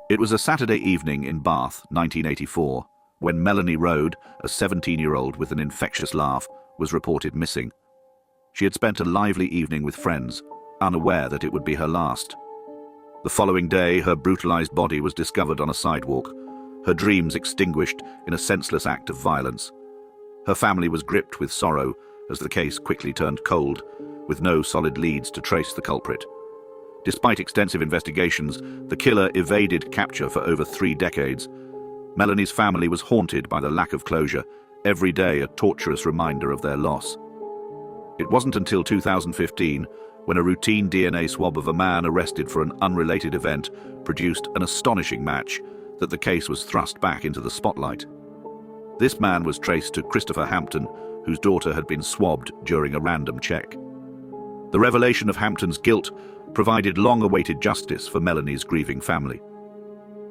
It was a Saturday evening in Bath, 1984, when Melanie Road, a 17-year-old with an infectious laugh, was reported missing. She had spent a lively evening with friends, unaware that it would be her last. The following day, her brutalized body was discovered on a sidewalk, her dreams extinguished in a senseless act of violence. Her family was gripped with sorrow as the case quickly turned cold, with no solid leads to trace the culprit. Despite extensive investigations, the killer evaded capture for over 3 decades. Melanie's family was haunted by the lack of closure, every day a torturous reminder of their loss. It wasn't until 2015, when a routine DNA swab of a man arrested for an unrelated event produced an astonishing match, that the case was thrust back into the spotlight. This man was traced to Christopher Hampton, whose daughter had been swabbed during a random check. The revelation of Hampton's guilt provided long-awaited justice for Melanie's grieving family.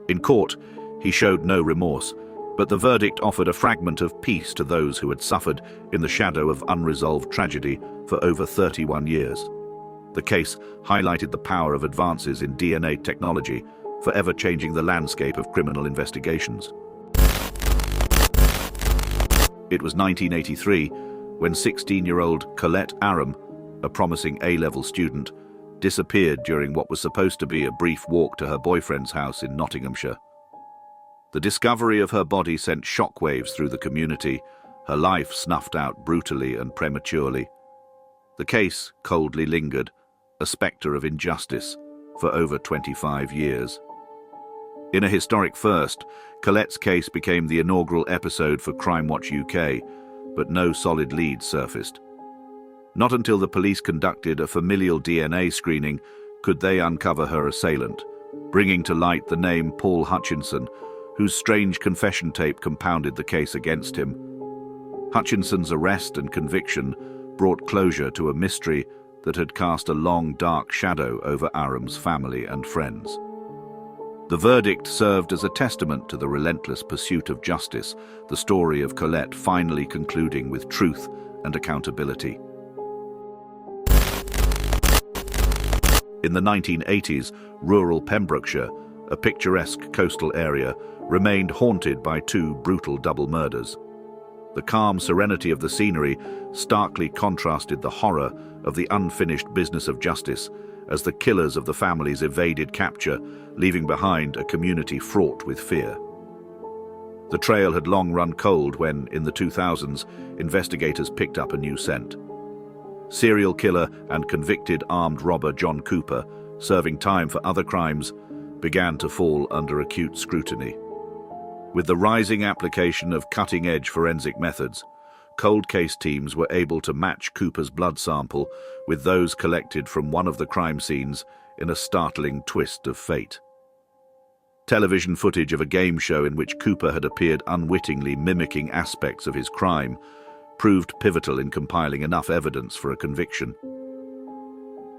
In court, he showed no remorse, but the verdict offered a fragment of peace to those who had suffered in the shadow of unresolved tragedy for over 31 years. The case highlighted the power of advances in DNA technology, forever changing the landscape of criminal investigations. It was 1983 when 16-year-old Colette Aram, a promising A-level student, disappeared during what was supposed to be a brief walk to her boyfriend's house in Nottinghamshire. The discovery of her body sent shockwaves through the community, her life snuffed out brutally and prematurely. The case coldly lingered, a spectre of injustice, for over 25 years. In a historic first, Colette's case became the inaugural episode for Crime Watch UK, but no solid leads surfaced. Not until the police conducted a familial DNA screening could they uncover her assailant, bringing to light the name Paul Hutchinson, whose strange confession tape compounded the case against him. Hutchinson's arrest and conviction brought closure to a mystery that had cast a long, dark shadow over Aram's family and friends. The verdict served as a testament to the relentless pursuit of justice, the story of Colette finally concluding with truth and accountability. In the 1980s, rural Pembrokeshire, a picturesque coastal area, remained haunted by 2 brutal double murders. The calm serenity of the scenery starkly contrasted the horror of the unfinished business of justice as the killers of the families evaded capture, leaving behind a community fraught with fear. The trail had long run cold when, in the 2000s, investigators picked up a new scent. Serial killer and convicted armed robber John Cooper, serving time for other crimes, began to fall under acute scrutiny. With the rising application of cutting-edge forensic methods, cold case teams were able to match Cooper's blood sample with those collected from one of the crime scenes in a startling twist of fate. Television footage of a game show in which Cooper had appeared unwittingly mimicking aspects of his crime proved pivotal in compiling enough evidence for a conviction.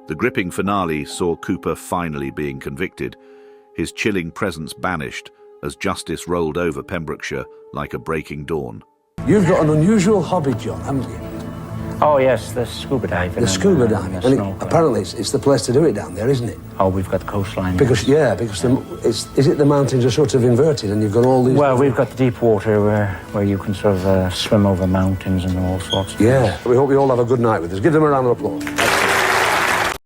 The gripping finale saw Cooper finally being convicted, his chilling presence banished as justice rolled over Pembrokeshire like a breaking dawn. You've got an unusual hobby, John, haven't you? Oh yes, the scuba diving. The scuba diving. And Apparently it's the place to do it down there, isn't it? Oh, we've got the coastline. Because is it the mountains are sort of inverted and you've got all these... Well, we've got the deep water where you can sort of swim over mountains and all sorts of things. Yeah, we hope you all have a good night with us. Give them a round of applause.